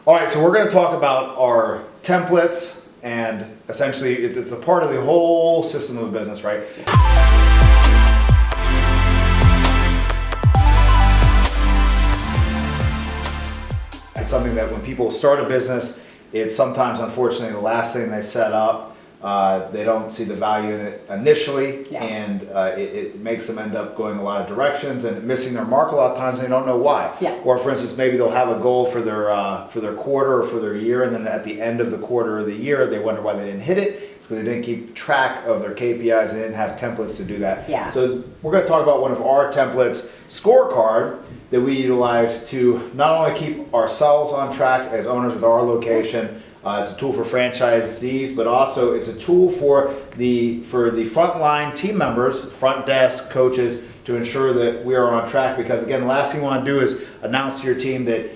All right, so we're going to talk about our templates, and essentially it's a part of the whole system of a business, right? It's something that when people start a business, it's sometimes, unfortunately, the last thing they set up. They don't see the value in it initially, and it makes them end up going a lot of directions and missing their mark a lot of times, and they don't know why. Or for instance, maybe they'll have a goal for their quarter or for their year, and then at the end of the quarter or the year, they wonder why they didn't hit it. It's because they didn't keep track of their KPIs, they didn't have templates to do that. So we're going to talk about one of our templates, scorecard, that we utilize to not only keep ourselves on track as owners with our location. It's a tool for franchisees, but also it's a tool for the frontline team members, front desk, coaches, to ensure that we are on track. Because again, the last thing you want to do is announce to your team that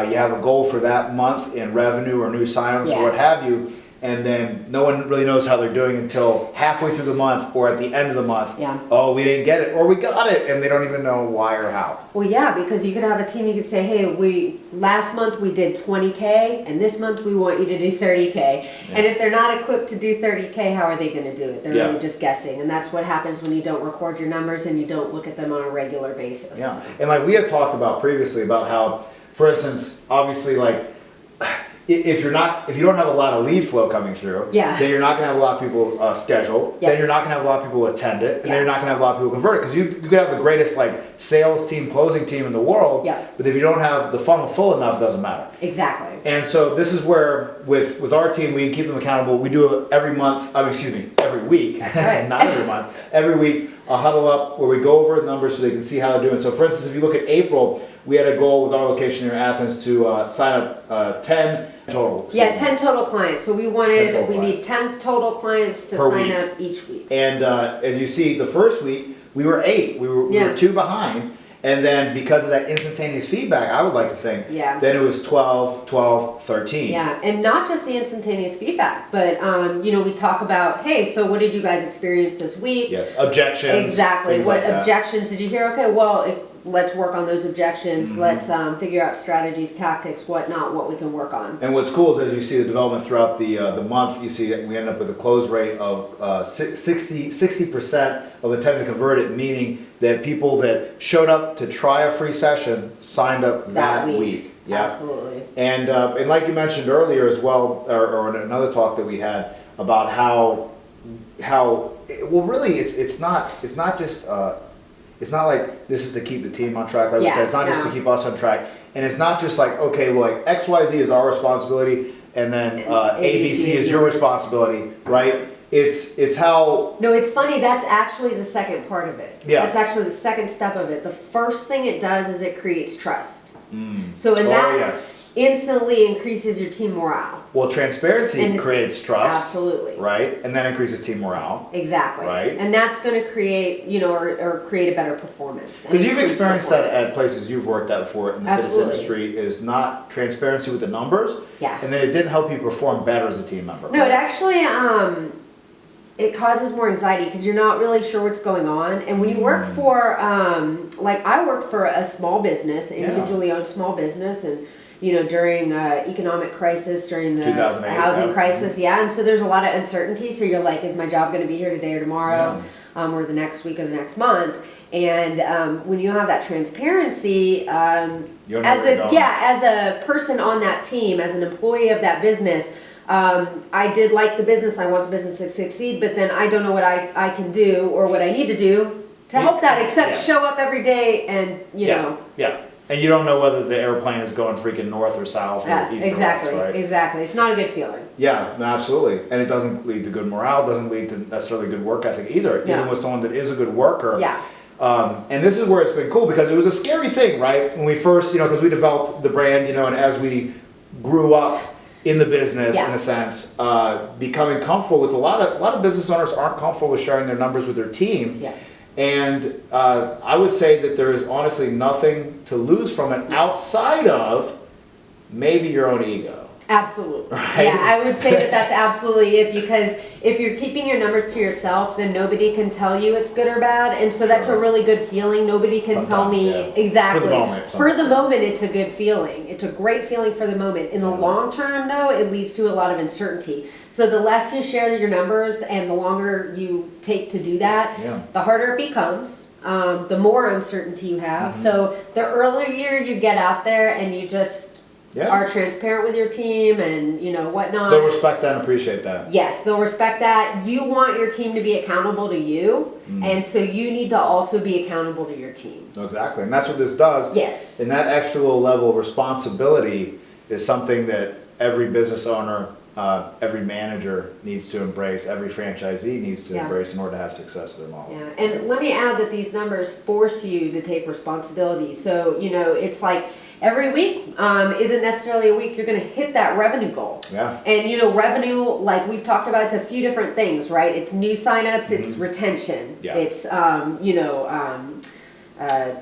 you have a goal for that month in revenue or new signups or what have you, and then no one really knows how they're doing until halfway through the month or at the end of the month. Oh, we didn't get it, or we got it, and they don't even know why or how. Well, yeah, because you could have a team, you could say, hey, last month we did 20K, and this month we want you to do 30K. And if they're not equipped to do 30K, how are they going to do it? They're really just guessing, and that's what happens when you don't record your numbers and you don't look at them on a regular basis. And like we had talked about previously about how, for instance, obviously, like, if you don't have a lot of lead flow coming through, then you're not going to have a lot of people scheduled. Then you're not going to have a lot of people attend it, and then you're not going to have a lot of people convert it. Because you could have the greatest like sales team, closing team in the world, but if you don't have the funnel full enough, it doesn't matter. Exactly. And so this is where with our team, we keep them accountable. We do it every month. Every week. That's right. Not every month. Every week, a huddle up where we go over the numbers so they can see how they're doing. So for instance, if you look at April, we had a goal with our location here in Athens to sign up 10 total. So 10 total clients. So we need 10 total clients to sign up each week. And as you see, the first week, we were 8. We were 2 behind. And then because of that instantaneous feedback, I would like to think, then it was 12, 12, 13. Yeah, and not just the instantaneous feedback, but we talk about, hey, so what did you guys experience this week? Yes, objections. Exactly. What objections did you hear? Okay, well, let's work on those objections. Let's figure out strategies, tactics, whatnot, what we can work on. And what's cool is as you see the development throughout the month, you see that we end up with a close rate of 60% of attempted converted, meaning that people that showed up to try a free session signed up that week. Absolutely. And like you mentioned earlier as well, or in another talk that we had about how well really it's not just it's not like this is to keep the team on track, like we said. It's not just to keep us on track. And it's not just like, okay, like XYZ is our responsibility, and then ABC is your responsibility, right? It's how... No, it's funny. That's actually the second part of it. That's actually the second step of it. The first thing it does is it creates trust. So that instantly increases your team morale. Well, transparency creates trust. Absolutely. Right? And then increases team morale. Exactly. Right? And that's going to create, or create a better performance. Because you've experienced that at places you've worked at before in the fitness industry, is not transparency with the numbers. And then it didn't help you perform better as a team member. No, it actually... it causes more anxiety because you're not really sure what's going on. And when you work for, like I worked for a small business, individually owned small business, and during economic crisis, during the housing crisis, and so there's a lot of uncertainty. So you're like, is my job going to be here today or tomorrow, or the next week or the next month? And when you have that transparency, as a person on that team, as an employee of that business. I did like the business. I want the business to succeed, but then I don't know what I can do or what I need to do to help that, except show up every day and, And you don't know whether the airplane is going freaking north or south or east or west, right? Exactly. It's not a good feeling. Yeah, no, absolutely. And it doesn't lead to good morale, doesn't lead to necessarily good work ethic either, even with someone that is a good worker. And this is where it's been cool because it was a scary thing, right? When we first, because we developed the brand, and as we grew up in the business, in a sense, becoming comfortable with a lot of business owners aren't comfortable with sharing their numbers with their team. And I would say that there is honestly nothing to lose from it outside of maybe your own ego. Absolutely. Right? Yeah, I would say that that's absolutely it, because if you're keeping your numbers to yourself, then nobody can tell you it's good or bad. And so that's a really good feeling. Nobody can tell Sometimes, me yeah. exactly. For the moment, For the moment, it's a good feeling. It's a great feeling for the moment. In the long term, though, it leads to a lot of uncertainty. So the less you share your numbers and the longer you take to do that, the harder it becomes. The more uncertainty you have. So the earlier you get out there and you just are transparent with your team and whatnot. They'll respect that and appreciate that. Yes, they'll respect that. You want your team to be accountable to you, and so you need to also be accountable to your team. Exactly, and that's what this does. Yes. And that extra little level of responsibility is something that every business owner, every manager needs to embrace, every franchisee needs to embrace in order to have success with their model. Yeah, and let me add that these numbers force you to take responsibility. So, it's like every week isn't necessarily a week you're going to hit that revenue goal. Yeah. And, revenue, like we've talked about, it's a few different things, right? It's new signups, it's retention, it's,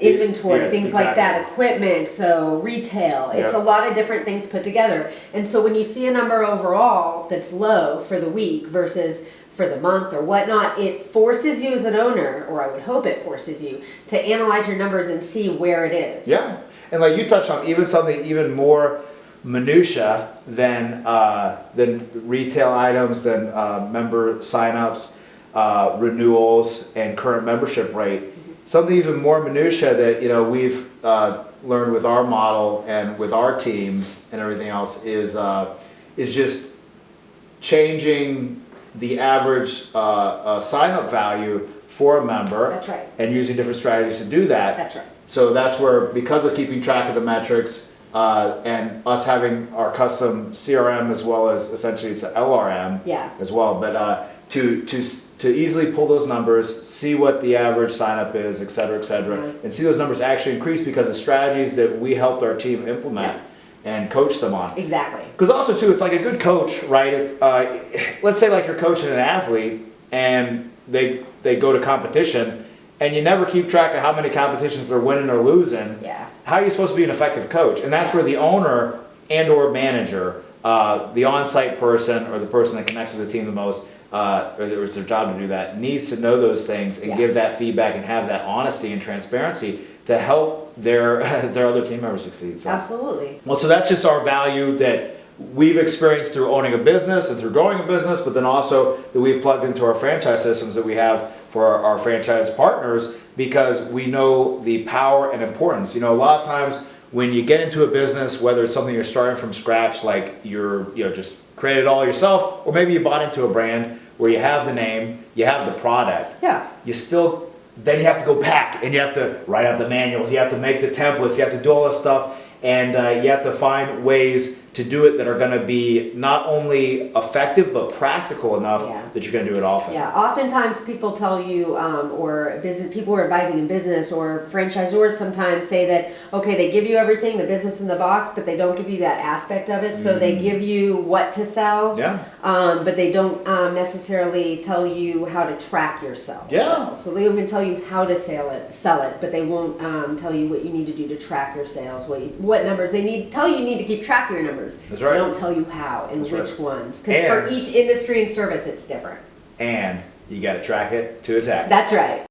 inventory, things like that, equipment, so retail. It's a lot of different things put together. And so when you see a number overall that's low for the week versus for the month or whatnot, it forces you as an owner, or I would hope it forces you, to analyze your numbers and see where it is. Yeah. And like you touched on, even something even more minutia than retail items, than member signups, renewals, and current membership rate. Something even more minutia that we've learned with our model and with our team and everything else is just changing the average sign-up value for a member. That's right. And using different strategies to do that. That's right. So that's where, because of keeping track of the metrics and us having our custom CRM as well as essentially it's an LRM as well, but to easily pull those numbers, see what the average sign up is, et cetera, and see those numbers actually increase because of strategies that we helped our team implement and coach them on. Exactly. Because also too, it's like a good coach, right? Let's say like you're coaching an athlete and they go to competition and you never keep track of how many competitions they're winning or losing. Yeah. How are you supposed to be an effective coach? And that's where the owner and or manager, the on-site person or the person that connects with the team the most, or it's their job to do that, needs to know those things and give that feedback and have that honesty and transparency to help their other team members succeed. So. Absolutely. Well, so that's just our value that we've experienced through owning a business and through growing a business, but then also that we've plugged into our franchise systems that we have for our franchise partners, because we know the power and importance. A lot of times when you get into a business, whether it's something you're starting from scratch, like you're just created it all yourself, or maybe you bought into a brand where you have the name, you have the product. Yeah. Then you have to go back and you have to write out the manuals, you have to make the templates, you have to do all this stuff, and you have to find ways to do it that are going to be not only effective but practical enough that you're going to do it often. Yeah, oftentimes people tell you, or people who are advising in business or franchisors sometimes say that, okay, they give you everything, the business in the box, but they don't give you that aspect of it. So they give you what to sell, but they don't necessarily tell you how to track your sales. Yeah. So they even tell you how to sell it, but they won't tell you what you need to do to track your sales, what numbers they need. Tell you need to keep track of your numbers. That's right. They don't tell you how and which ones, because for each industry and service it's different. And you got to track it to attack. That's right.